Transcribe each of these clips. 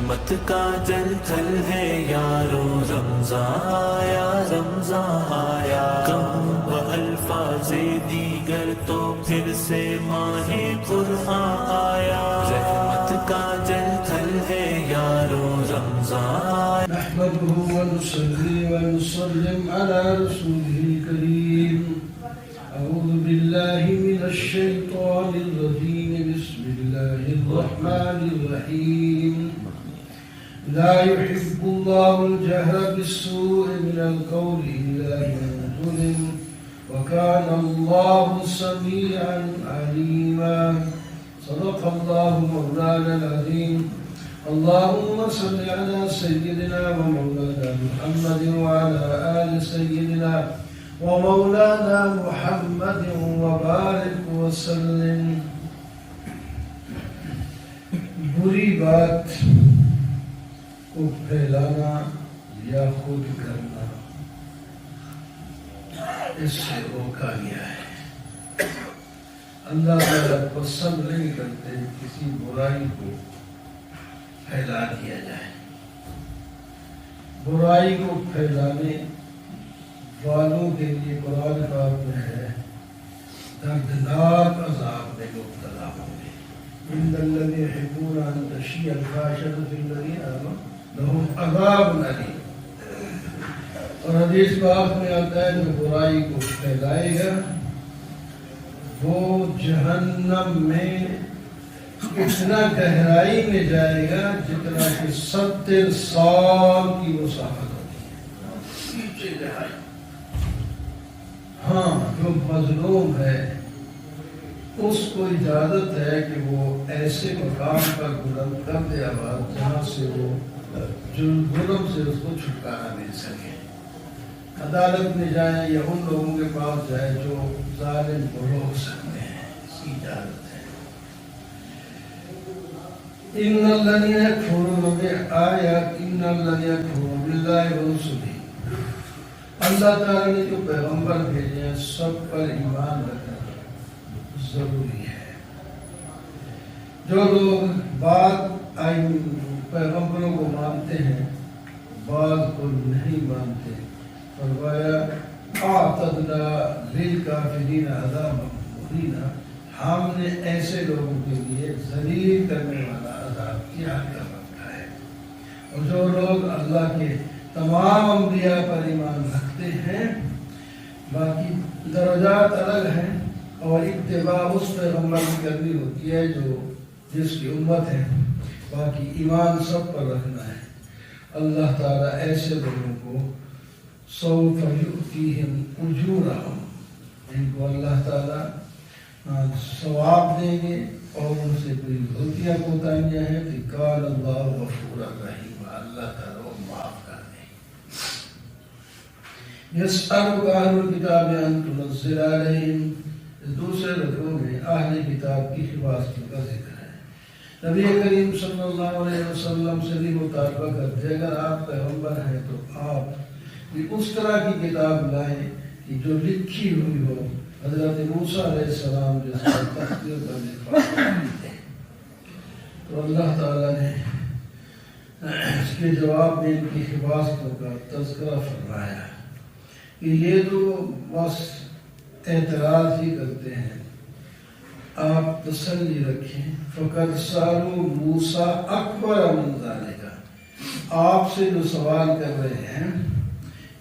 رحمت کا جل تھل ہے یارو، رمضان آیا رمضان آیا، کم و الفاظ دیگر تو پھر سے ماہ قرآن آیا، رحمت کا جل تھل ہے یارو، رمضان آیا۔ نحمده ونصلي ونسلم على رسوله الكريم، أعوذ بالله من الشيطان الرجيم، بسم الله الرحمن الرحيم، لا يحب الله الجهر بالسوء من القول إلا من ظلم، وكان الله سميعا عليما، صدق الله مولانا العظيم۔ اللهم صل على سيدنا ومولانا محمد وعلى آل سيدنا ومولانا محمد وبارك وسلم۔ بری بات کو پھیلانا یا خود کرنا، اس سے روکا گیا ہے۔ اللہ تعالیٰ پسند نہیں کرتے کسی برائی کو پھیلا دیا جائے۔ برائی کو پھیلانے والوں کے لیے قرآن پاک میں ہے دردناک عذاب میں مبتلا ہوں گے۔ ان الذین یحبون ان تشیع الفاحشۃ فی الذین آمنوا لہم عذاب علیم۔ اور حدیث پاک میں آتا ہے جو برائی کو پھیلائے گا وہ جہنم میں اتنا گہرائی میں جائے گا جتنا کہ 70 سال کی مسافت ہوتی ہے، نیچے گہرائی۔ ہاں، جو مظلوم ہے اس کو اجازت ہے کہ وہ ایسے مقام پر بلند کر دے آواز جہاں سے وہ ظلم سے اس کو چھٹکارا مل سکے، عدالت میں جائیں یا ان لوگوں کے پاس جائے جو ظالم کو روک سکتے ہیں، اس کی اجازت ہے۔ ان الذين يكفرون بآيات ان الذين يكفرون بالله ورسله، اللہ تعالیٰ نے جو پیغمبر بھیجے ہیں سب پر ایمان رکھنا ضروری ہے۔ جو لوگ بعض پیغمبروں کو مانتے ہیں بعض کو نہیں مانتے، فرمایا اعتدنا للکافرین عذابا مہینا، ہم نے ایسے لوگوں کے لیے ذلیل کرنے والا عذاب تیار کر رکھا ہے۔ اور جو لوگ اللہ کے تمام انبیاء پر ایمان رکھتے ہیں، باقی درجات الگ ہیں اور اتباع اس پیغمبر کی کرنی ہوتی ہے جو جس کی امت ہے، باقی ایمان سب پر رکھنا ہے۔ اللہ تعالیٰ ایسے لوگوں کو سوف یؤتیہم اجورہم، ان کو اللہ تعالیٰ ثواب دیں گے اور ان سے کوئی غلطیاں کوتاہیاں ہیں کہ قال اللہ غفور الرحیم، اللہ تعالیٰ وہ معاف کر دیں۔ یسألک اہل الکتاب ان تنزل علیہم، دوسرے رکوع میں اہل کتاب کی حفاظت کا ذکر ہے۔ نبی کریم صلی اللہ علیہ وسلم سے بھی مطالبہ کرتے اگر آپ پیغمبر ہیں تو آپ بھی اس طرح کی کتاب لائیں کہ جو لکھی ہوئی ہو، حضرت موسیٰ علیہ السلام جیسا تختی پر لکھا تھے۔ تو اللہ تعالیٰ نے اس کے جواب میں ان کی حفاظتوں کا تذکرہ فرمایا کہ یہ تو بس اعتراض ہی کرتے ہیں، آپ تسلی رکھیں۔ فقد سألوا موسیٰ اکبر من ذالک، آپ سے جو سوال کر رہے ہیں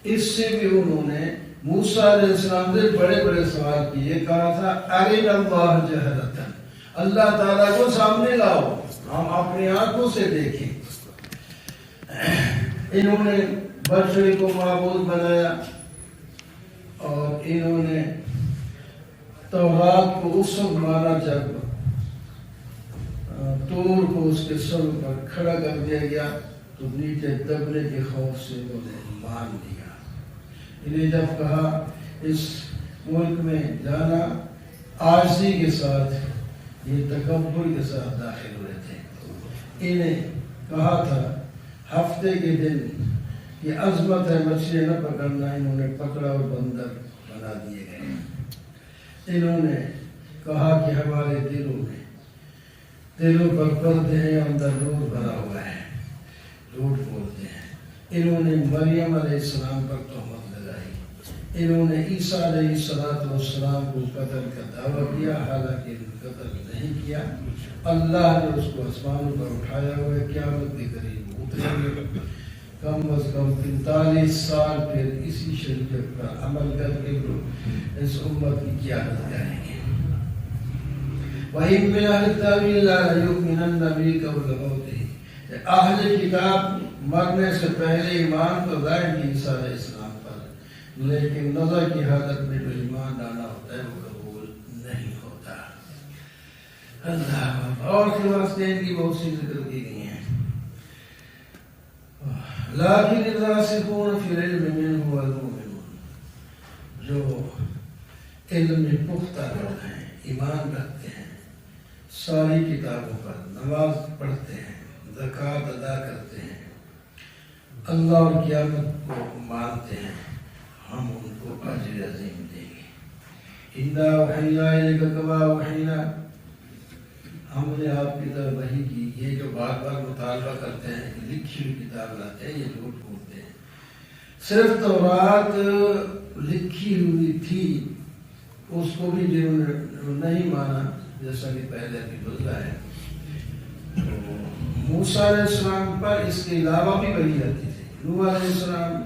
اس سے بھی انہوں نے موسیٰ علیہ السلام سے بڑے بڑے سوال کیے، کہا تھا ارنا اللہ جہرتاً، اللہ تعالیٰ کو سامنے لاؤ ہم اپنی آنکھوں سے دیکھیں۔ انہوں نے بچڑے کو معبود بنایا اور انہوں نے تورات کو اس وقت مانا جب طور کو اس کے سر پر کھڑا کر دیا گیا تو نیچے دبنے کے خوف سے انہوں نے مان دیا۔ انہیں جب کہا اس ملک میں جانا، عاجزی کے ساتھ، یہ تکبر کے ساتھ داخل ہوئے تھے۔ انہیں کہا تھا ہفتے کے دن یہ عظمت ہے مچھلی نہ پکڑنا، انہوں نے پکڑا اور بندر بنا دیے گئے۔ انہوں نے کہا کہ ہمارے دلوں پر پردے ہیں، اندر نور بھرا ہوا ہے۔ انہوں نے مریم علیہ السلام پر تہمت لگائی، انہوں نے عیسیٰ علیہ السلام کو قتل کا دعویٰ کیا، حالانکہ قتل نہیں کیا۔ اللہ نے اس کو آسمانوں پر اٹھایا ہوا ہے، قیامت کے قریب اتریں گے، کم از کم 45 سال پھر اسی شریعت پر عمل کر کے لوگ اس امت کی قیادت کریں گے۔ وَإِن مِّنْ أَهْلِ التَّأْوِيلِ لَا يُؤْمِنَنَّ بِهِ قَبْلَ مَوْتِهِ، اہل کتاب مرنے سے پہلے ایمان تو لائیں گے عیسیٰ علیہ السلام پر، لیکن نظر کی حالت میں جو ایمان لانا ہوتا ہے وہ قبول نہیں ہوتا۔ اللہ اور کے واسطے ان کی بہت سی ذکر کی گئی ہیں۔ لیکن الراسخون فی العلم منہ والمؤمنون، جو علم میں پختہ لوگ ہیں، ایمان رکھتے ہیں، ساری کتابوں پر نماز پڑھتے ہیں، زکوٰۃ ادا کرتے ہیں، اللہ اور قیامت کو مانتے ہیں، ہم ان کو اجر عظیم دیں گے۔ اِنَّا أَوْحَيْنَا إِلَيْكَ كَمَا أَوْحَيْنَا، ہم نے آپ کی طرف وحی کی۔ یہ جو بار بار مطالبہ کرتے ہیں کہ لکھی ہوئی کتاب لاتے ہیں، یہ جھوٹ بولتے ہیں۔ صرف تورات لکھی ہوئی تھی، اس کو بھی جنہوں نے نہیں مانا، جیسا کہ پہلے بھی گزرا ہے، موسیٰ علیہ السلام پر اس کے علاوہ بھی وحی آتی تھی، نوح علیہ السلام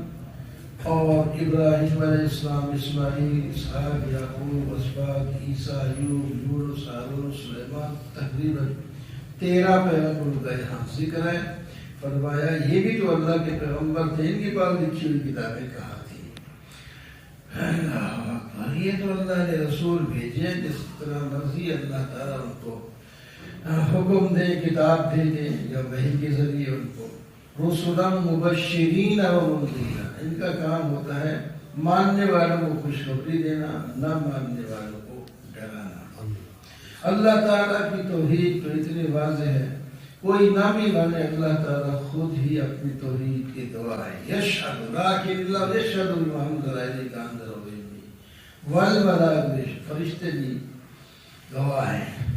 اور ابراہیم علیہ السلام، اسماعیل، اسحاق، یعقوب، اسباط، عیسیٰ، ایوب، یونس، ہارون، سلیمان، تقریباً 13 پیغمبروں کا یہاں ذکر ہے۔ فرمایا یہ بھی تو اللہ کے پیغمبر تھے، ان کے پاس لکھی ہوئی کتابیں کہاں تھیں؟ اللہ اکبر، یہ تو اللہ نے رسول بھیجے، جس طرح مرضی اللہ تعالیٰ ان کو حکم دے، کتاب بھیجے یا وحی کے ذریعے ان کو رسلا مبشرین و منذرین، ان کا کام ہوتا ہے ماننے والوں کو خوشخبری دینا، نہ ماننے والوں کو ڈرانا۔ اللہ تعالیٰ کی توحید تو اتنی واضح ہے، کوئی نہ بھی مانے، اللہ تعالیٰ خود ہی اپنی توحید کی گواہ ہے۔ یشہد لیکن اللہ یشہد محمد علیہ کا اندر والملائکہ، فرشتے بھی گواہ ہیں۔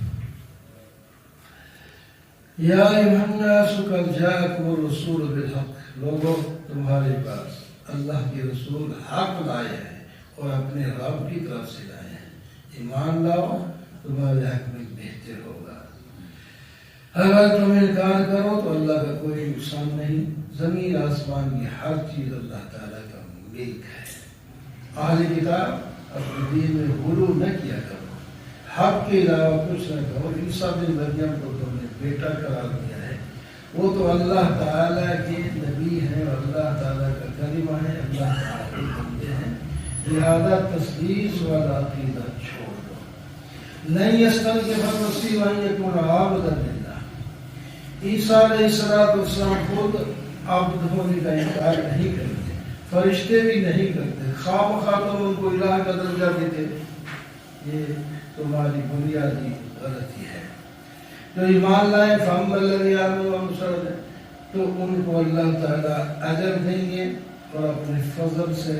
یا ایھا الناس قد جاءکم الرسول بالحق، لوگوں تمہارے پاس اللہ کے رسول حق لائے ہیں اور اپنے رب کی طرف سے لائے ہیں، ایمان لاؤ، تمہارے حق میں بہتر ہوگا۔ اگر تم انکار کرو تو اللہ کا کوئی نقصان نہیں، زمین آسمان کی ہر چیز اللہ تعالیٰ کا ملک ہے۔ اہل کتاب اپنے دین میں غلو نہ کیا کرو، حق کے علاوہ کچھ نہ کہو۔ عیسیٰ بن مریم کو تم نے بیٹا قرار دیا ہے، وہ تو اللہ تعالیٰ کے نبی ہیں اور اللہ تعالیٰ کا کلمہ ہے، اللہ تعالیٰ کے بندے ہیں، لہذا تسلیس والا عقیدہ چھوڑ دو۔ نہیں یستنکف المسیح ان یکون عبدا للہ، عیسیٰ علیہ السلام خود عبد ہونے کا انکار نہیں کرتے، فرشتے بھی نہیں کرتے، خواہ مخواہ تم ان کو الہ کا درجہ دیتے، یہ تمہاری بنیادی غلطی ہے۔ جو ایمان لائے فَأَمَّا الَّذِينَ آمَنُوا وَعَمِلُوا الصَّالِحَاتِ، تو ان کو اللہ تعالیٰ اجر دیں گے اور اپنے فضل سے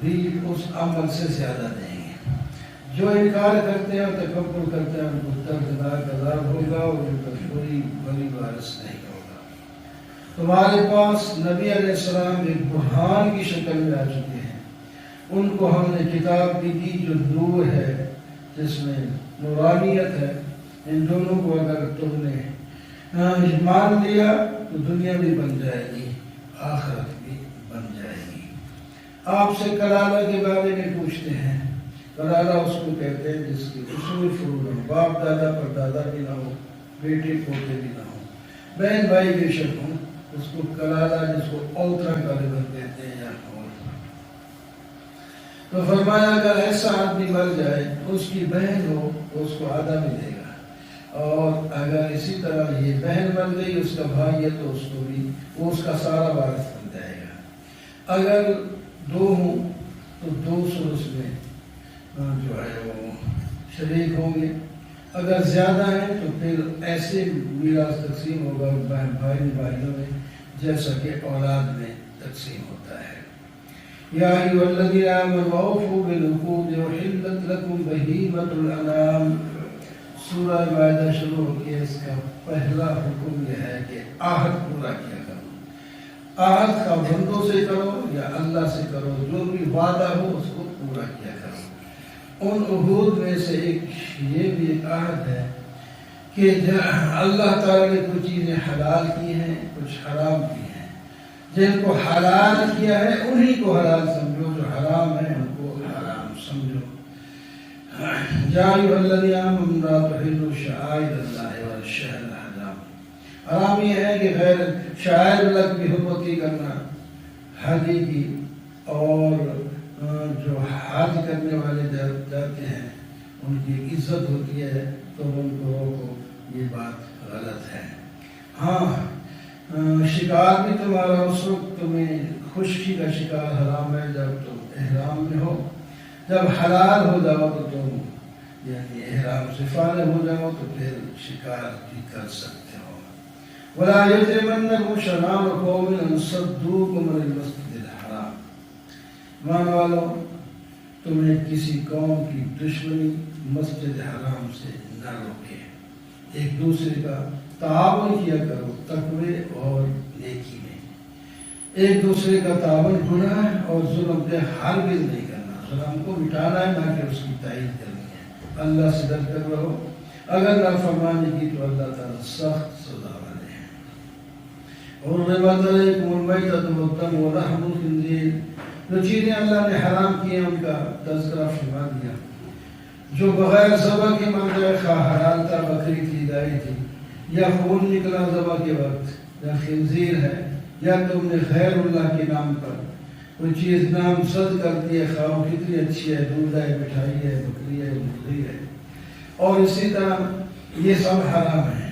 بھی اس عمل سے زیادہ دیں گے۔ جو انکار کرتے ہیں اور تکبر کرتے ہیں ان کو دردناک عذاب ہوگا اور ان کا کوئی بڑی وارث نہیں ہوگا۔ تمہارے پاس نبی علیہ السلام ایک برہان کی شکل میں آ چکے ہیں، ان کو ہم نے کتاب بھی دی جو نور ہے، جس میں نورانیت ہے۔ ان دونوں کو اگر تم نے مان لیا تو دنیا بھی بن جائے گی، آخرت بھی بن جائے گی۔ آپ سے کلالہ کے بارے میں پوچھتے ہیں۔ کلالہ اس کو کہتے ہیں جس کی اصول فروغ ہو، باپ دادا پر دادا بھی نہ ہو، بیٹے پوتے بھی نہ ہو، بہن بھائی بے شک ہوں، اس کو کلالہ، جس کو اوترا کالبر کہتے ہیں یا اور۔ تو فرمایا اگر ایسا آدمی مر جائے اس کی بہن ہو تو اس کو آدھا ملے گا، اور اگر اسی طرح یہ بہن بن گئی اس کا بھائی ہے تو اس کو بھی، وہ اس کا سارا وارث بن جائے گا۔ اگر 2 ہوں تو 2 ثلث میں جو ہے وہ شریک ہوں گے، اگر زیادہ ہیں تو پھر ایسے میراث تقسیم ہوگا بھائیوں میں جیسا کہ اولاد میں تقسیم ہوتا ہے۔ یا ایھا الذین آمنوا اوفوا بالعقود احلت لکم بہیمۃ الانعام، سورہ مائدہ شروع ہو کے اس کا پہلا حکم یہ ہے کہ عہد پورا کیا کرو۔ عہد کا بندوں سے کرو یا اللہ سے کرو، جو بھی وعدہ ہو اس کو پورا کیا کرو۔ ان عہود میں سے ایک یہ بھی ایک عہد ہے کہ اللہ تعالیٰ نے کچھ چیزیں حلال کی ہیں، کچھ حرام کی ہیں۔ جن کو حلال کیا ہے انہی کو حلال سمجھو، جو حرام ہے ان کو حرام سمجھو۔ یا ایھا الذین آمنوا لا تحلوا شعائر اللہ والشہر الحرام۔ حرام یہ ہے کہ غیر شعائر اللہ کی حرمتی کرنا، حج کی، اور جو حج کرنے والے جاتے ہیں ان کی عزت ہوتی ہے تو ان کو روکو، یہ بات غلط ہے۔ ہاں شکار بھی تمہارا اس وقت تمہیں خشکی کا شکار حرام ہے جب تم احرام میں ہو، جب حلال ہو جاؤ تو تم یعنی احرام سے فارغ ہو جاؤ تو پھر شکار بھی کر سکتے ہو۔ وَلَا يَجْرِمَنَّكُمْ شَنَآنُ قَوْمٍ أَن صَدُّوكُمْ عَنِ الْمَسْجِدِ الْحَرَامِ۔ مان والو تمہیں کسی قوم کی دشمنی مسجد حرام سے نہ روکے۔ ایک دوسرے کا تعاون کیا کرو تقوی اور نیکی میں۔ ایک دوسرے کا تعاون گناہ اور ظلم پہ ہرگز نہیں کرنا، ظلم کو مٹانا ہے نہ کہ اس کی تائید کرنی ہے۔ اللہ سے ڈر کر رہو، اگر نافرمانی کی تو اللہ تعالیٰ سخت سزا والے ہیں۔ حرمت علیکم المیتۃ والدم ولحم الخنزیر، جو چیزیں اللہ نے حرام کی ہیں ان کا تذکرہ فرما دیا۔ جو بغیر ذبح کے مر جائے، خواہ حلال تھا، بکری تھی، گائے تھی، یا خون نکلا ذبح کے وقت، یا خنزیر ہے، یا تم نے غیر اللہ کے نام پر کوئی چیز نامزد کرتی ہے، خواہ وہ کتنی اچھی ہے، دودھ ہے، مٹھائی ہے، بکری ہے، مرغی ہے، اور اسی طرح یہ سب حرام ہے۔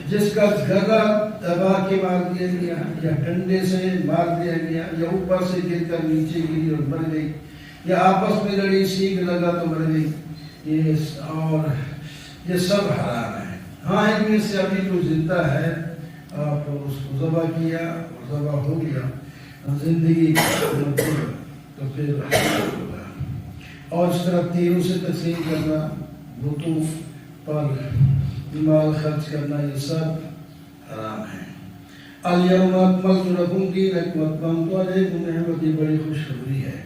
جس کا گلا دبا کے مار دیا گیا، یا ڈنڈے سے مار دیا گیا، یا اوپر سے گر کر نیچے گری اور مر گئی، یا آپس میں لڑی، سینگ لگا تو مر گئی، یہ سب حرام ہے۔ ہاں ان میں سے ابھی کوئی زندہ ہے، آپ اس کو ذبح کیا اور ذبح ہو گیا، زندگی تو پھر حلال ہوگا۔ اور اس طرح تیروں سے تقسیم کرنا، بتوں پر مال خرچ کرنا، یہ سب حرام ہے۔ الیوم اکملت لکم دینکم واتممت علیکم نعمتی، بڑی خوشخبری ہے۔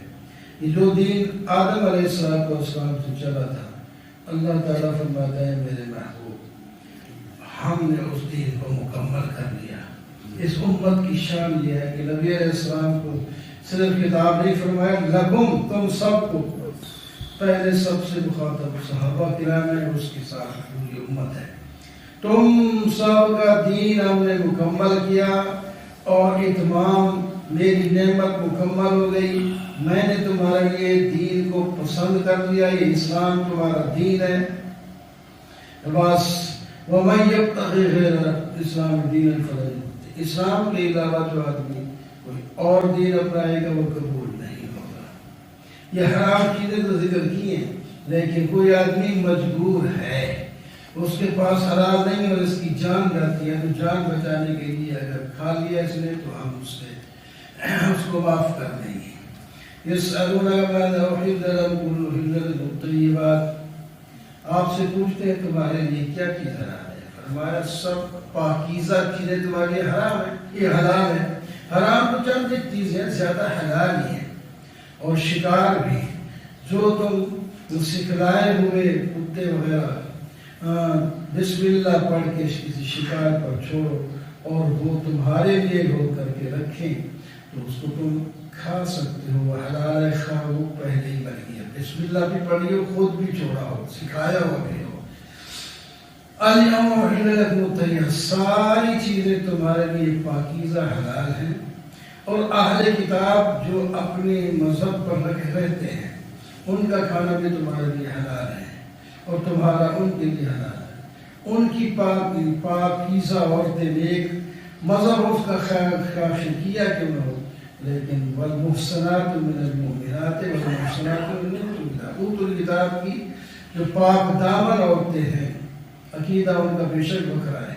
یہ جو دین آدم علیہ السلام سے چلا تھا، اللہ تعالیٰ فرماتا ہے میرے محبوب ہم نے اس دین کو مکمل کر لیا۔ اس امت کی شان یہ ہے کہ نبی علیہ السلام کو صرف کتاب نہیں فرمایا، لکم تم سب کو، پہلے سب سے مخاطب صحابہ کرام ہے، اس کے ساتھ پوری امت ہے۔ تم سب کا دین ہم نے مکمل کیا اور اتمام میری نعمت مکمل ہو گئی، میں نے تمہارے لیے دین کو پسند کر لیا، یہ اسلام تمہارا دین ہے۔ بس وَمَن يَبْتَغِ غَيْرَ الْإِسْلَامِ دِينًا فَلَن يُقْبَلَ، اسلام کے علاوہ جو آدمی کوئی اور دین اپنائے گا وہ قبول نہیں ہوگا۔ یہ حرام چیزیں تو ذکر کی ہیں، لیکن کوئی آدمی مجبور ہے، اس کے پاس حلال نہیں اور اس کی جان جاتی ہے، تو جان بچانے کے لیے اگر کھا لیا اس نے تو ہم اس کو معاف کر دیں گے۔ يَسْأَلُونَكَ مَاذَا أُحِلَّ لَكُمْ قُلْ أُحِلَّ لَكُمُ الطَّيِّبَاتُ، آپ سے پوچھتے ہیں تمہارے لیے کیا چیز حلال ہے، فرمایا سب پاکیزہ چیزیں تمہارے لیے حرام ہے، یہ حلال ہے۔ حرام تو چند ایک چیز ہے، زیادہ حلال ہی ہے۔ اور شکار بھی، جو تم سکھلائے ہوئے کتے وغیرہ بسم اللہ پڑھ کے کسی شکار پر چھوڑو اور وہ تمہارے لیے ہو کر کے رکھیں تو اس کو تم کھا سکتے ہو، وہ حلال ہے، خواہ وہ پہلے ہی مر گیا، بسم اللہ بھی پڑھی ہو، خود بھی چھوڑا ہو، سکھایا ہوا بھی ہو۔ الیوم احل لکم الطیبات، ساری چیزیں تمہارے لیے پاکیزہ حلال ہیں، اور اہل کتاب جو اپنے مذہب پر رہتے ہیں ان کا کھانا بھی تمہارے لیے حلال ہے اور تمہارا ان کے لیے حلال ہے۔ ان کی پاکیزہ عورتیں نیک، مذہب اس کا خواہ شرکیہ کیوں نہ ہو، لیکن والمحصنات من المؤمنات والمحصنات من اوتوا الکتاب کی جو پاک دامن عورتیں ہیں، عقیدہ ان کا بے شک بکھرا ہے،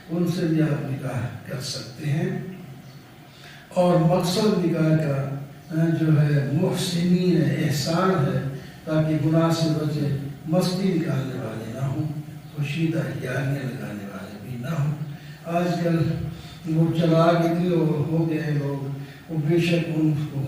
ان سے بھی آپ نکاح کر سکتے ہیں۔ اور مقصد نکاح کا جو ہے محسنین ہے، احسان ہے، تاکہ گناہ سے بچے، مستی نکالنے والے نہ ہوں، خوشیدہ یاریاں لگانے والے بھی نہ ہوں۔ آج کل وہ چلاک اتنے ہو گئے ہیں لوگ، وہ بے شک ان کو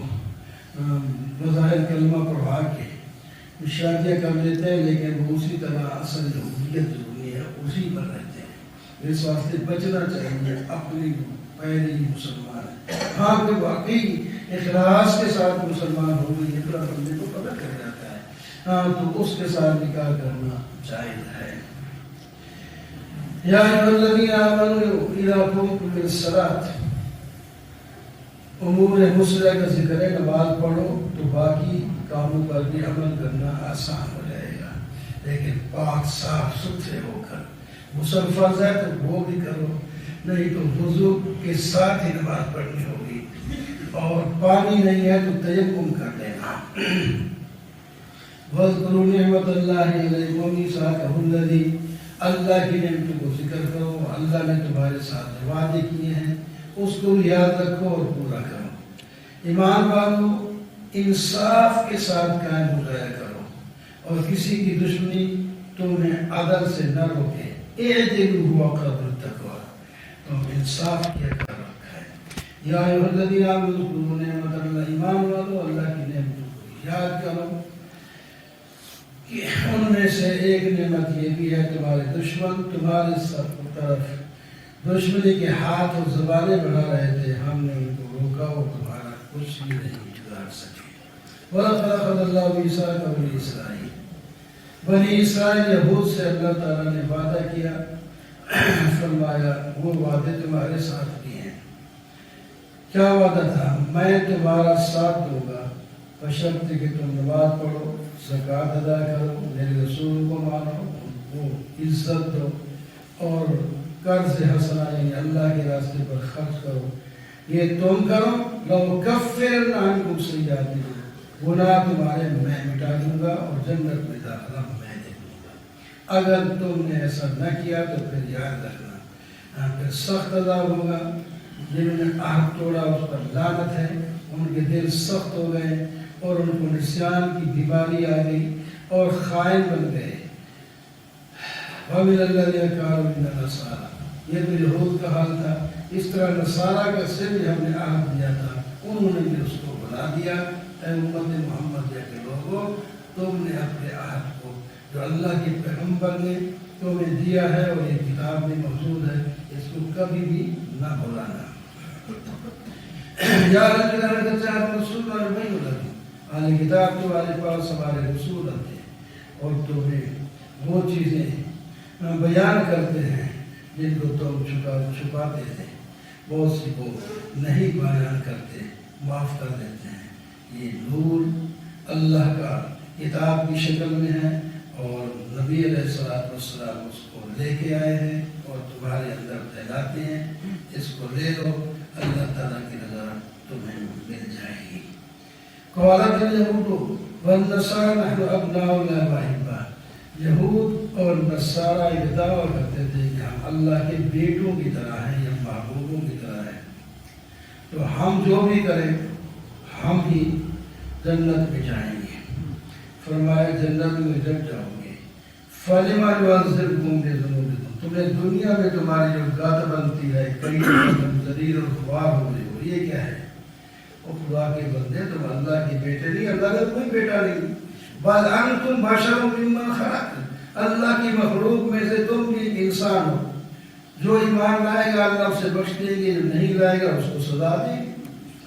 بظاہر کلمہ پڑھا کے شادیاں کر لیتے ہیں، لیکن وہ اسی طرح اصل یہودیت جو ہے اسی پر رہتے ہیں۔ اس واسطے بچنا چاہیے اپنی پہلی مسلمان ہے۔ ہاں کہ واقعی اخلاص کے ساتھ مسلمان ہو گئی اتنا بندے کو پتہ چل جاتا ہے، ہاں تو اس کے ساتھ نکاح کرنا جائز ہے۔ یا ایھا الذین آمنوا اذا قمتم الی الصلاۃ، امور مسلح کا ذکر ہے، نماز پڑھو تو باقی کاموں پر بھی عمل کرنا آسان ہو جائے گا، لیکن پاک صاف ستھرے ہو کر، غسل فرض ہے تو وہ بھی کرو، نہیں تو وضو کے ساتھ ہی نماز پڑھنی ہوگی، اور پانی نہیں ہے تو تیمم کر لینا۔ وَاذْكُرُوا نِعْمَةَ اللَّهِ عَلَيْكُمْ مِيثَاقَهُ الَّذِي، اللہ کی نعمتوں کو ذکر کرو، اللہ نے تمہارے ساتھ وعدے کیے ہیں، اس کو یاد رکھو اور پورا کرو۔ ایمان والو انصاف کے ساتھ قائم ہو جایا کرو، اور کسی کی دشمنی تمہیں عدل سے نہ روکے۔ اعدلوا هو اقرب للتقویٰ، تم انصاف کیا کر رکھا ہے۔ یا ایھا الذین آمنوا اذکروا نعمت اللہ، ایمان والو اللہ کی نعمتوں کو یاد کرو کہ ان میں سے ایک نعمت یہ بھی ہے تمہارے دشمن تمہارے سب طرف دشمنی کے ہاتھ اور زبانیں بڑھا رہے تھے، ہم نے ان کو روکا اور تمہارا کچھ بھی نہیں بگاڑ سکے۔ وَلَقَدْ أَخَذَ اللَّهُ مِيثَاقَ بَنِي إِسْرَائِیلَ، بنی اسرائیل یہود سے اللہ تعالیٰ نے وعدہ کیا، فرمایا وہ وعدے تمہارے ساتھ بھی ہیں۔ کیا وعدہ تھا؟ میں تمہارا ساتھ دوں گا بشرط کہ تم نماز پڑھو، زکوٰۃ ادا کرو، میرے رسول کو مانو، ان کو عزت دو، اور قرض حسنہ یعنی اللہ کے راستے پر خرچ کرو۔ یہ تم کرو، لَأُكَفِّرَنَّ عَنْكُمْ سَیِّئَاتِکُم، گناہ تمہارے میں مٹا دوں گا اور جنت میں داخلہ میں دے دوں گا۔ اگر تم نے ایسا نہ کیا تو پھر یاد رکھنا پھر سخت عذاب ہوگا۔ جنہوں نے عہد توڑا اس پر لعنت ہے، ان کے دل سخت ہو گئے اور ان کو نسیان کی بیماری آ گئی اور خائن بن گئے۔ وَمِنَ الَّذِينَ كَفَرُوا مِنَ النَّصَارَىٰ، یہ تو یہود کا حال تھا، اس طرح نصارہ کا سے بھی ہم نے عہد دیا تھا، انہوں نے بھی اس کو بنا دیا۔ اے امت محمد کے لوگوں، تم نے اپنے عہد کو جو اللہ کے پیغمبر نے تمہیں دیا ہے اور یہ کتاب میں موجود ہے، اس کو کبھی بھی نہ بھلانا۔ یا رسول اہل کتاب تمہارے پاس ہمارے رسول آتے اور تمہیں وہ چیزیں بیان کرتے ہیں جن کو تم چھپاتے تھے، بہت سی کو نہیں بیان کرتے، معاف کر دیتے ہیں۔ یہ نور اللہ کا کتاب کی شکل میں ہے اور نبی علیہ السلام اس کو لے کے آئے ہیں اور تمہارے اندر پھیلاتے ہیں، اس کو لے لو، اللہ تعالیٰ کی رضا تمہیں مل جائے گی۔ قالت اليهود والنصارى نحن ابناء الله واحباء، یہود اور نصارہ یہ دعویٰ کرتے تھے کہ ہم اللہ کے بیٹوں کی طرح ہیں یا محبوبوں کی طرح ہیں، تو ہم جو بھی کریں ہم ہی جنت میں جائیں گے۔ فرمایا جنت میں جب جاؤ گے فَلِمَ يُعَذِّبْكُم بِذُنُوبِكُم، تمہیں دنیا میں تمہاری جو گات بنتی ہے، کئی ذلیل اور خوار ہو رہے ہو، یہ کیا ہے؟ وہ خدا کے بندے، تم اللہ کے بیٹے نہیں، اللہ کا کوئی بیٹا نہیں۔ بَلْ أَنْتُمْ بَشَرٌ مِّمَّنْ خَلَقَ، اللہ کی مخلوق میں سے تم بھی ایک انسان ہو، جو ایمان لائے گا اللہ اسے بخش دیں گے، جو نہیں لائے گا اس کو سزا دیں گے۔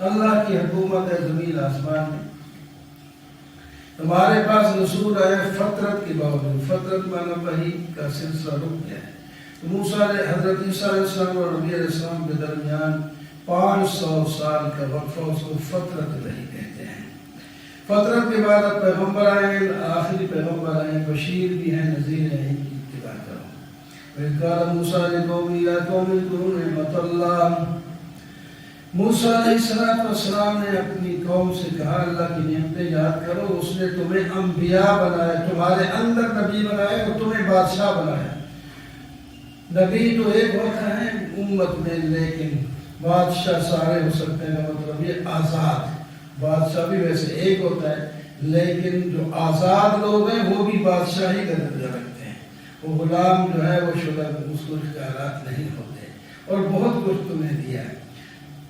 اللہ کی حکومت ہے زمین آسمان میں۔ تمہارے پاس رسول آئے فطرت کے باوجود، فطرت مانا وحی کا سلسلہ رک گیا ہے۔ تو موسیٰ نے حضرت عیسیٰ علیہ السلام اور نبی علیہ السلام کے درمیان 500 سال کا وقفہ، اس کو فترت وحی کہتے ہیں۔ فترت کے بعد اب پیغمبر آئے، آخری پیغمبر آئے، بشیر بھی ہیں، نذیر ہیں، ان کی اتباع کرو۔ وَإِذْ قَالَ مُوسَىٰ لِقَوْمِهِ يَا قَوْمِ اذْكُرُوا نِعْمَةَ اللَّهِ، موسیٰ علیہ السلام نے اپنی قوم سے کہا اللہ کی نعمتیں یاد کرو، اس نے تمہیں انبیاء بنایا، تمہارے اندر نبی بنائے اور تمہیں بادشاہ بنایا۔ نبی تو ایک ہوتا ہے امت میں، لیکن بادشاہ سارے ہو سکتے ہیں، مطلب یہ آزاد بادشاہ بھی ویسے ایک ہوتا ہے، لیکن جو آزاد لوگ ہیں وہ بھی بادشاہی کا درجہ رکھتے ہیں۔ وہ غلام جو ہے وہ شدہ اس کو اختیارات نہیں ہوتے، اور بہت کچھ تمہیں دیا ہے،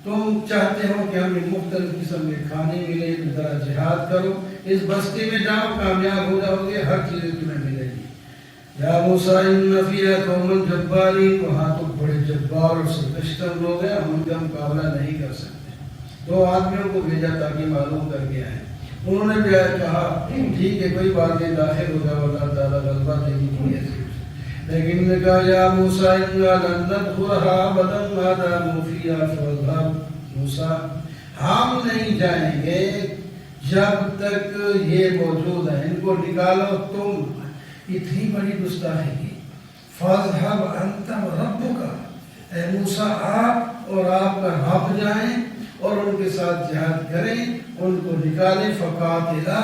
تم چاہتے ہو کہ ہمیں مختلف قسم کے کھانے ملے، ذرا جہاد کرو، اس بستی میں جاؤ، کامیاب ہو جاؤ گے، ہر چیز تمہیں ملے گی۔ یا موسیٰ ان فیہا قوم جبارین، وہاں تو بڑے جبار اور سرکشتر لوگ ہیں، ہم ان کا مقابلہ نہیں کر سکتے۔ 2 آدمیوں کو بھیجا تاکہ معلوم کر کے آئیں، انہوں نے بھی کہا ٹھیک ہے کوئی بات نہیں، داخل ہو جاؤ، اللہ تعالیٰ غلبہ دے گی ہے۔ لیکن نے کہا یا موسیٰ انا لن ندخلها ابدا ما داموا فیہا فاذهب، موسیٰ ہم نہیں جائیں گے جب تک یہ موجود ہے، ان کو نکالو تم، اتنی بڑی گستاخی کی۔ فاذهب انت وربک، اے موسیٰ آپ اور آپ کا رب جائیں اور ان کے ساتھ جہاد کریں، ان کو نکالیں، فقاتلا،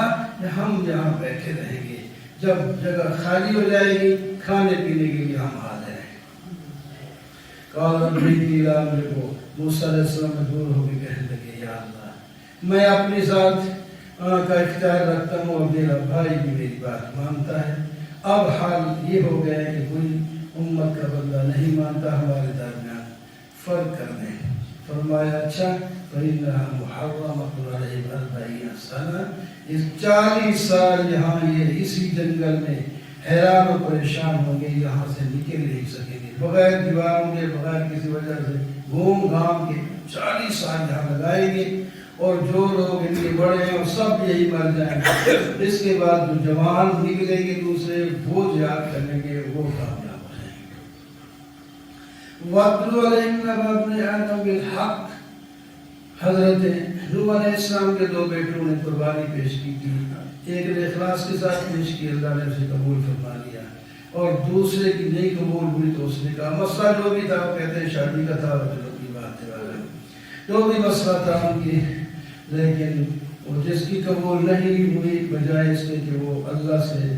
ہم یہاں بیٹھے رہیں گے، جب جگہ خالی ہو جائے گی کھانے پینے کے لیے ہم آ جائیں۔ قال ربی الی امرک، موسیٰ علیہ السلام دور ہو کے کہنے لگے یا اللہ میں اپنی ذات کا اختیار رکھتا ہوں اور میرا بھائی بھی میری بات مانتا ہے، اب حال یہ ہو گیا ہے کہ کوئی امت کا بندہ نہیں مانتا، ہمارے درمیان فرق کر دیں۔ فرمایا اچھا فإنها محرمۃ علیہم 40 سنہ، اس 40 سال یہاں یہ اسی جنگل میں حیران و پریشان ہوں گے، یہاں سے نکل نہیں سکیں گے، بغیر دیواروں کے، بغیر کسی وجہ سے گھوم گھام کے 40 سال یہاں لگائیں گے، اور جو لوگ ان کے بڑے ہیں وہ سب یہی مر جائیں گے، اس کے بعد جو جوان نکلیں گے دوسرے وہ جہاد کریں گے، وہ کامیاب ہو جائیں گے۔ وَاتْلُ عَلَيْهِمْ نَبَأَ ابْنِ آدَمَ بِالْحَقِّ، حضرت نوح علیہ السلام کے 2 بیٹوں نے قربانی پیش کی تھی، ایک نے اخلاص کے ساتھ پیش کی، اللہ نے اسے قبول فرما لیا، اور دوسرے کی نہیں قبول ہوئی تو اس نے کہا مسئلہ جو بھی تھا، وہ کہتے ہیں شادی کا تھا، چلو کی بات ہے، جو بھی مسئلہ تھا ان کی، لیکن وہ جس کی قبول نہیں ہوئی بجائے اس کے کہ وہ اللہ سے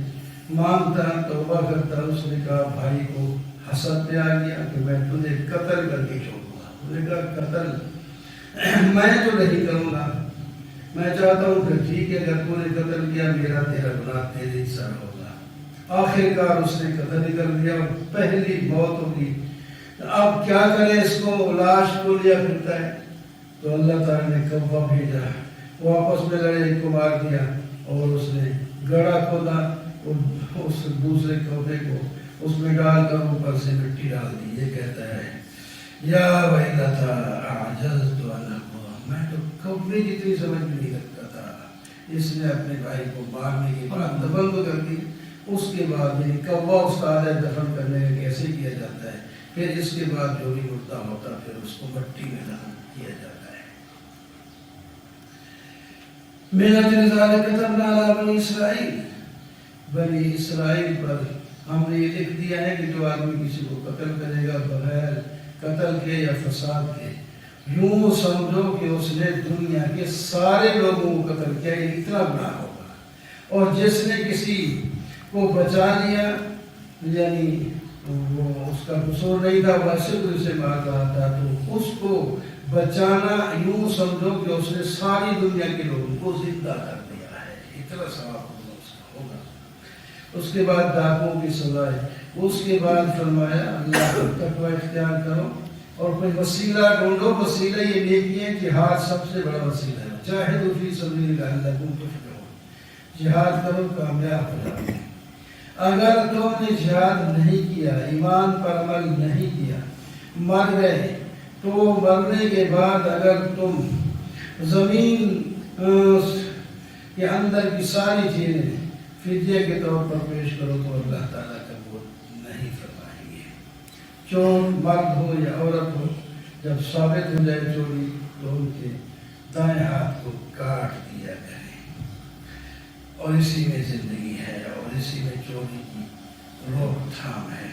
مانگتا، توبہ کرتا، اس نے کہا بھائی کو حسد پہ آ گیا کہ میں تجھے قتل کر کے چھوڑوں گا، اس نے کہا قتل میں تو نہیں کروں گا، میں چاہتا ہوں کہ ٹھیک ہے اگر تو نے قتل کیا میرا تیرا گناہ تیرے سر ہوگا۔ آخر کار اس نے قتل ہی کر دیا اور پہلی موت ہوگی، اب کیا کرے، اس کو لاش کو لیا پھرتا ہے، تو اللہ تعالیٰ نے کوا بھیجا، وہ آپس میں لڑے، ایک کو مار دیا، اور اس نے گڑھا کھودا، اس دوسرے کودے کو اس میں ڈال کر اوپر سے مٹی ڈال دی، یہ کہتا ہے یا ویلتیٰ اعجزت ان اکون، میں تو کوے جتنی سمجھ میں نہیں رکھتا تھا۔ اس نے اپنے بھائی کو مارنے کے بعد دفن تو کر دی، اس کے بعد یعنی کوا استاد ہے دفن کرنے میں کیسے کیا جاتا ہے، پھر اس کے بعد جو بھی مردہ ہوتا پھر اس کو مٹی میں دفن کیا جاتا ہے۔ من اجل ذلک كتبنا علی بنی اسرائیل، بنی اسرائیل پر ہم نے یہ لکھ دیا ہے کہ جو آدمی کسی کو قتل کرے گا بغیر قتل کے یا فساد کے، یوں سمجھو کہ اس نے دنیا کے سارے لوگوں کو قتل کیا، یہ اتنا گناہ ہوگا۔ اور جس نے کسی کو بچا لیا، یعنی وہ اس کا قصور نہیں تھا، ویسے تو اسے مار رہا تھا، تو اس کو بچانا یوں سمجھو کہ اس نے ساری دنیا کے لوگوں کو زندہ کر دیا ہے، اتنا ثواب ہوگا۔ اس کے بعد ڈاکوں کی سزا ہے، اس کے بعد فرمایا اللہ کو تقوی اختیار کرو اور کوئی وسیلہ ڈھونڈو، وسیلہ یہ نیکی ہے، جہاد سب سے بڑا وسیلہ ہے، جاہدوا فی سبیل اللہ لعلکم تفلحون، جہاد کرو کامیاب ہو جاؤ گے۔ اگر تم نے جہاد نہیں کیا، ایمان پر عمل نہیں کیا، مر گئے، تو مرنے کے بعد اگر تم زمین کے اندر کی ساری چیزیں فدیہ کے طور پر پیش کرو تو اللہ تعالیٰ قبول نہیں فرمائیں گے۔ چور مرد ہو یا عورت ہو، جب ثابت ہو جائے چوری تو ان کے دائیں ہاتھ کو کاٹ دیا کرے، اور اسی میں زندگی ہے اور اسی میں چوری کی روک تھام ہے۔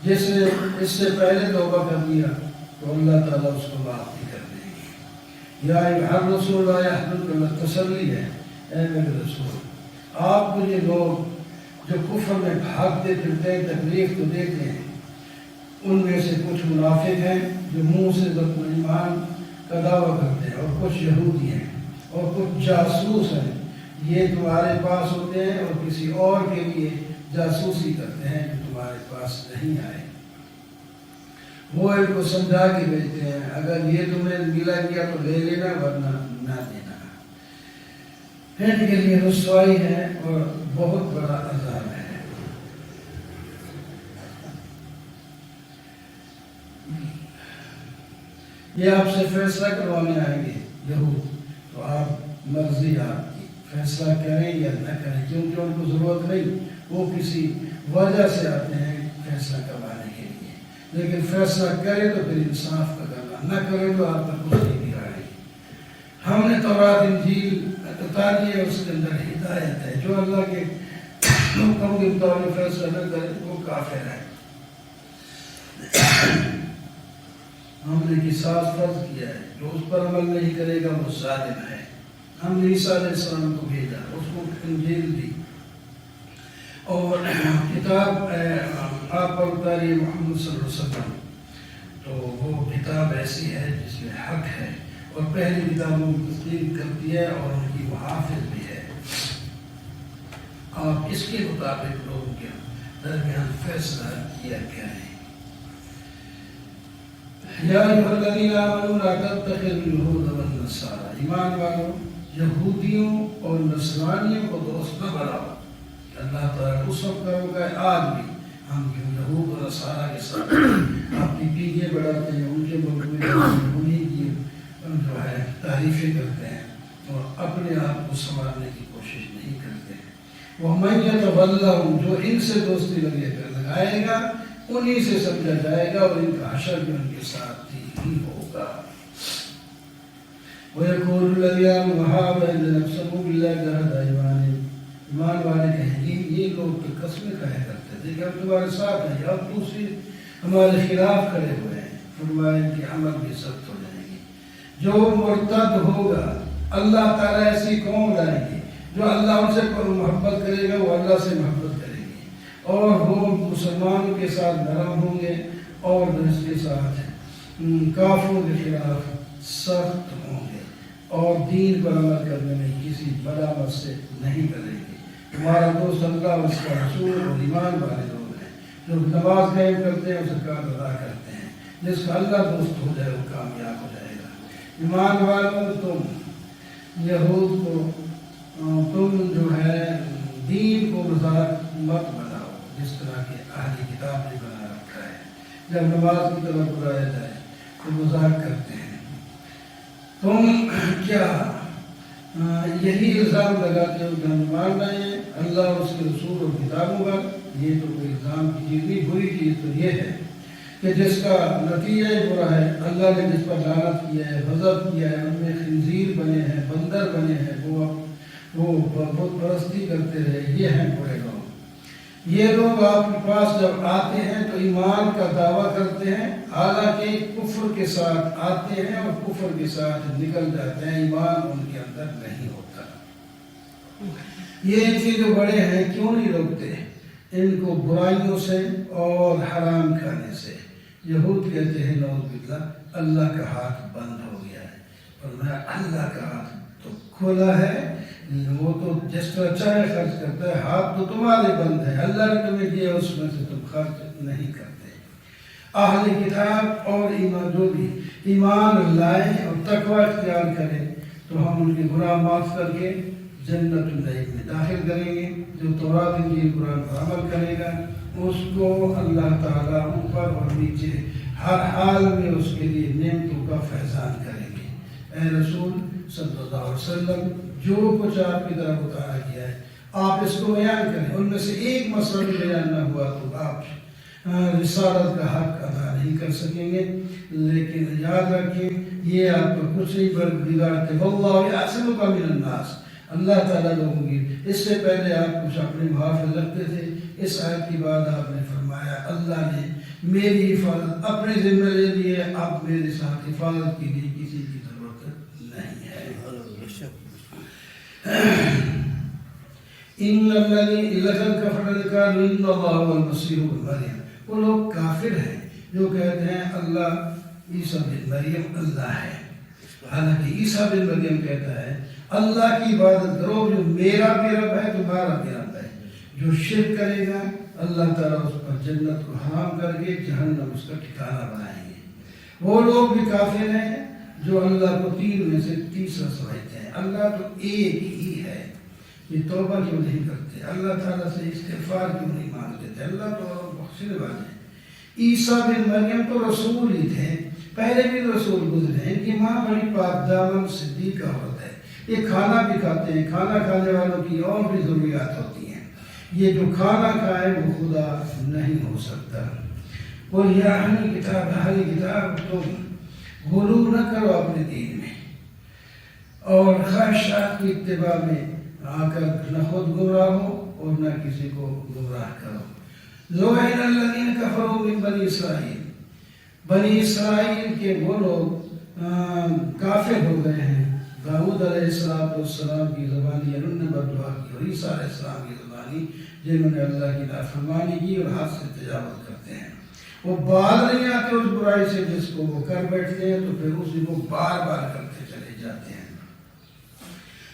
جس نے اس سے پہلے توبہ کر دیا تو اللہ تعالیٰ اس کو معاف بھی کر دیں گے۔ یا ہر رسول لا یحزنک، تسلی ہے اے میرے رسول، آپ کو یہ لوگ جو کفر میں بھاگتے پھرتے ہیں تکلیف تو دیتے ہیں، ان میں سے کچھ منافق ہیں جو منہ سے ایمان کا دعویٰ کرتے ہیں، اور کچھ یہودی ہیں اور کچھ جاسوس ہیں، یہ تمہارے پاس ہوتے ہیں اور کسی اور کے لیے جاسوسی کرتے ہیں جو تمہارے پاس نہیں آئے۔ وہ ان کو سمجھا کے بھیجتے ہیں اگر یہ تمہیں ملا گیا تو لے لینا ورنہ نہ دینا. ان کے لیے رسوائی ہے اور بہت بڑا عذاب ہے. یہ آپ سے فیصلہ کروانے آئیں گے یہود، تو آپ مرضی آپ کی فیصلہ کریں یا نہ کریں، کیونکہ ان کو ضرورت نہیں، وہ کسی وجہ سے آتے ہیں فیصلہ کروانے کے لیے. لیکن فیصلہ کرے تو پھر انصاف کا کرنا، نہ کرے تو آپ پر کچھ نہیں بگاڑے گی. ہم نے تورات انجیل اتاری ہے، اس کے اندر ہدایت ہے. جو اللہ کے حکم کے مطابق فیصلہ نہ کرے وہ کافر ہے. ہم نے قصاص فرض کیا ہے، جو اس پر عمل نہیں کرے گا وہ ظالم ہے. ہم نے عیسیٰ علیہ السلام کو بھیجا، اس کو انجیل دی اور کتاب آپ پر اتاری محمد صلی اللہ علیہ وسلم. تو وہ کتاب ایسی ہے جس میں حق ہے اور پہلی کتابوں کی تصدیق کرتی ہے اور ان کی محافظ بھی ہے. آپ اس کے مطابق لوگوں کے درمیان فیصلہ کیا کریں. یا ایھا الذین آمنوا لا تتخذوا اليہود والنصارى، ایمان والو یہودیوں اور نصرانیوں کو دوست نہ بناؤ. اللہ تعالیٰ اس وقت کرو گا آج بھی ہم یہود اور نصارہ کے ساتھ اپنی پیگیں بڑھاتے ہیں، ان کے ملک میں انہیں کی جو ہے تعریفیں کرتے ہیں اور اپنے آپ کو سنوارنے کی کوشش نہیں کرتے. وَمَن يَتَوَلَّهُمْ، جو ان سے دوستی لگائے گا انہی سے سمجھا جائے گا اور ان کا حشر بھی ان کے ساتھ ہی ہوگا. وَيَقُولُ الَّذِينَ أَقْسَمُوا بِاللَّهِ جَهْدَ أَيْمَانِهِمْ، ایمان والے کہیں گے یہ لوگ تو قسمیں کہا کرتے تھے کہ ہم تمہارے ساتھ ہیں، اب دوسری ہمارے خلاف کھڑے ہوئے ہیں. فرمایا ان کے عمل بھی سخت ہو جائیں گے. جو مرتد ہوگا اللہ تعالیٰ ایسی قوم لائیں گے جو اللہ ان سے محبت کرے گا، وہ اللہ سے محبت کرے گی اور وہ مسلمانوں کے ساتھ نرم ہوں گے اور اس کے ساتھ کافروں کے خلاف سخت ہوں گے اور دین پر عمل کرنے میں کسی ملامت سے نہیں کریں گے. ہمارا دوست اللہ اور اس کا رسول اور ایمان والے لوگ ہیں جو نماز قائم کرتے ہیں اور زکوٰۃ ادا کرتے ہیں. جس کا اللہ دوست ہو جائے وہ کامیاب ہو جائے گا. ایمان والوں تم یہود کو تم جو ہے دین کو مذاق مت بناؤ جس طرح کے اہل کتاب نے بنا رکھا ہے. جب نماز کی طرف بلایا جائے تو مذاق کرتے ہیں. تم کیا یہی الزام لگاتے ہو کہ ہم مان رہے ہیں اللہ اور اس کے رسول اور کتابوں پر؟ یہ تو کوئی الزام کی چیز نہیں. بری چیز تو یہ ہے کہ جس کا نتیجہ برا ہے. اللہ نے جس پر لعنت کیا ہے، غضب کیا ہے، ان میں خنزیر بنے ہیں، بندر بنے ہیں، وہ بت پرستی کرتے رہے. یہ ہیں برے لوگ. یہ لوگ آپ کے پاس جب آتے ہیں تو ایمان کا دعویٰ کرتے ہیں، حالانکہ کفر کے ساتھ آتے ہیں اور کفر کے ساتھ نکل جاتے ہیں. ایمان ان کے اندر نہیں ہوتا. یہ ان سے جو بڑے ہیں کیوں نہیں روکتے ان کو برائیوں سے اور حرام کھانے سے؟ یہود کہتے ہیں نعوذ باللہ اللہ کا ہاتھ بند ہو گیا ہے. فرمایا اللہ کا ہاتھ تو کھلا ہے، وہ تو جس طرح چاہے خرچ کرتا ہے. ہاتھ تو تمہارے بند ہے، اللہ نے تمہیں دیا اس میں سے تم خرچ نہیں کرتے. اہل کتاب اور ایمان جو بھی ایمان لائیں اور تقوی اختیار کریں تو ہم ان کے گناہ معاف کر کے جنت النعیم میں داخل کریں گے. جو تورات انجیل قرآن پر عمل کرے گا اس کو اللہ تعالیٰ اوپر اور نیچے ہر حال میں اس کے لیے نعمتوں کا فیضان کریں گے. اے رسول صلی اللہ علیہ وسلم جو کچھ آپ کی طرف اتارا گیا ہے آپ اس کو بیان کریں. ان میں سے ایک مسئلہ بھی بیان نہ ہوا تو آپ رسالت کا حق ادا نہیں کر سکیں گے. لیکن یاد رکھیں یہ آپ کو کچھ نہیں بگاڑتے. واللہ یعصمک من الناس، اللہ تعالیٰ لوگوں کی. اس سے پہلے آپ کچھ اپنے محافظ رکھتے تھے. اس آیت کے بعد آپ نے فرمایا اللہ نے میری حفاظت اپنے ذمہ لے لی ہے، اب میرے ساتھ حفاظت کے لیے کسی کی ضرورت نہیں ہے. ان الذین لقد کفروا قالوا ان اللہ هو المسیح ابن مریم، وہ لوگ کافر ہیں جو کہتے ہیں اللہ عیسیٰ بن مریم اللہ ہے. حالانکہ عیسیٰ بن مریم کہتا ہے اللہ کی عبادت کرو جو میرا بھی رب ہے تمہارا بھی رب ہے. جو شرک کرے گا اللہ تعالیٰ اس پر جنت کو حرام کر کے جہنم اس کا ٹھکانہ بنائیں گے. وہ لوگ بھی کافر ہیں جو اللہ کو تین میں سے تیسرا سمجھتے ہیں. اللہ تو ایک ہی ہے، یہ توبہ کیوں نہیں کرتے؟ اللہ تعالیٰ سے استغفار کیوں نہیں مانگتے؟ اللہ تو بخشنے والے ہیں. عیسیٰ بن مریم تو رسول ہی تھے، پہلے بھی رسول گزرے ہیں. ان کی ماں بڑی پاک دامن صدیقہ عورت ہے. یہ کھانا بھی کھاتے ہیں، کھانا کھانے والوں کی اور بھی ضروریات ہوتی ہیں. یہ جو کھانا کھائے وہ خدا نہیں ہو سکتا. اور یا اہل کتاب تم غلو نہ کرو اپنے دین میں اور خواہشات کی اتباع میں آ کر نہ خود گمراہ ہو اور نہ کسی کو گمراہ کرو. لعن الذین کفروا من بنی اسرائیل، بنی اسرائیل کے وہ لوگ کافر ہو گئے ہیں. داؤد علیہ السلام کی زبانی انہوں نے بددعا کی، اور عیسیٰ علیہ السلام کی زبانی جنہوں نے اللہ کی نافرمانی کی اور حد سے تجاوز کرتے ہیں. وہ باز نہیں آتے اس برائی سے جس کو وہ کر بیٹھتے ہیں تو پھر اسی کو بار بار کرتے چلے جاتے ہیں.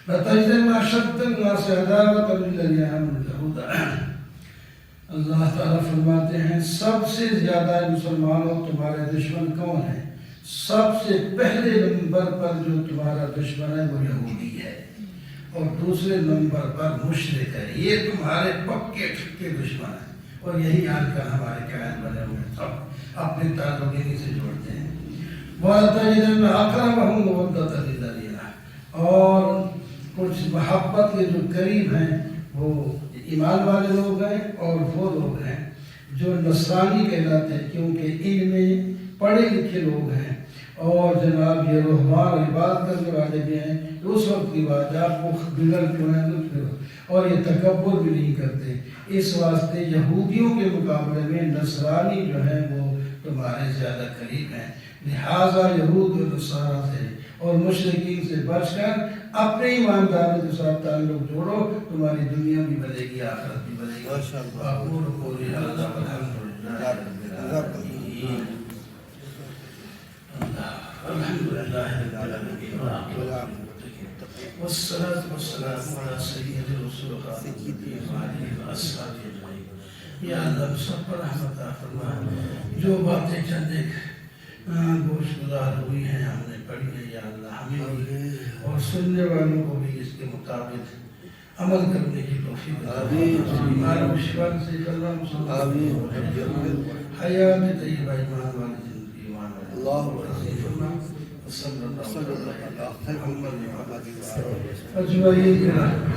لَتَجِدَنَّ أَشَدَّ النَّاسِ عَدَاوَةً لِلَّذِينَ آمَنُوا الْيَهُودَ. اللہ تعالیٰ فرماتے ہیں سب سے زیادہ مسلمانوں تمہارے دشمن کون ہیں؟ سب سے پہلے نمبر پر جو تمہارا دشمن ہے وہ یہودی ہے، اور دوسرے نمبر پر مشرک ہے. یہ تمہارے پکے ٹھکے دشمن ہیں. اور یہی آج کل ہمارے قائد بنے ہوئے سب اپنے تعلق انہی سے جوڑتے ہیں. وَلَتَجِدَنَّ أَقْرَبَهُم مَوَدَّةً لِلَّذِينَ، اور کچھ محبت کے جو قریب ہیں وہ ایمان والے لوگ ہیں اور وہ لوگ ہیں جو نصرانی کہلاتے ہیں، کیونکہ ان میں پڑھے لکھے لوگ ہیں اور جناب یہ رہبان عبادت کرنے والے بھی ہیں. اس وقت کی بات آپ وہ بگڑ کیوں ہیں اور یہ تکبر بھی نہیں کرتے. اس واسطے یہودیوں کے مقابلے میں نصرانی جو ہیں وہ تمہارے زیادہ قریب ہیں. لہٰذا یہود و نصارہ سے اور مشرکین سے بچ کر اپنے ایمانداروں کے ساتھ تعلق جوڑو. تمہاری دنیا بھی بنے گی، آخرت بھی بنے گی. والصلاة والسلام على سيد الرسول یا اللہ سب پر رحمت فرما. جو باتیں چند ایک گوشت گزار ہوئی ہیں ہم نے پڑھی ہے، یا اللہ ہمیں بھی اور سننے والوں کو بھی اس کے مطابق عمل کرنے کی توفیق عطا فرما. حیات طیبہ ایمان والی زندگی، ایمان والی صلی اللہ علیہ وسلم.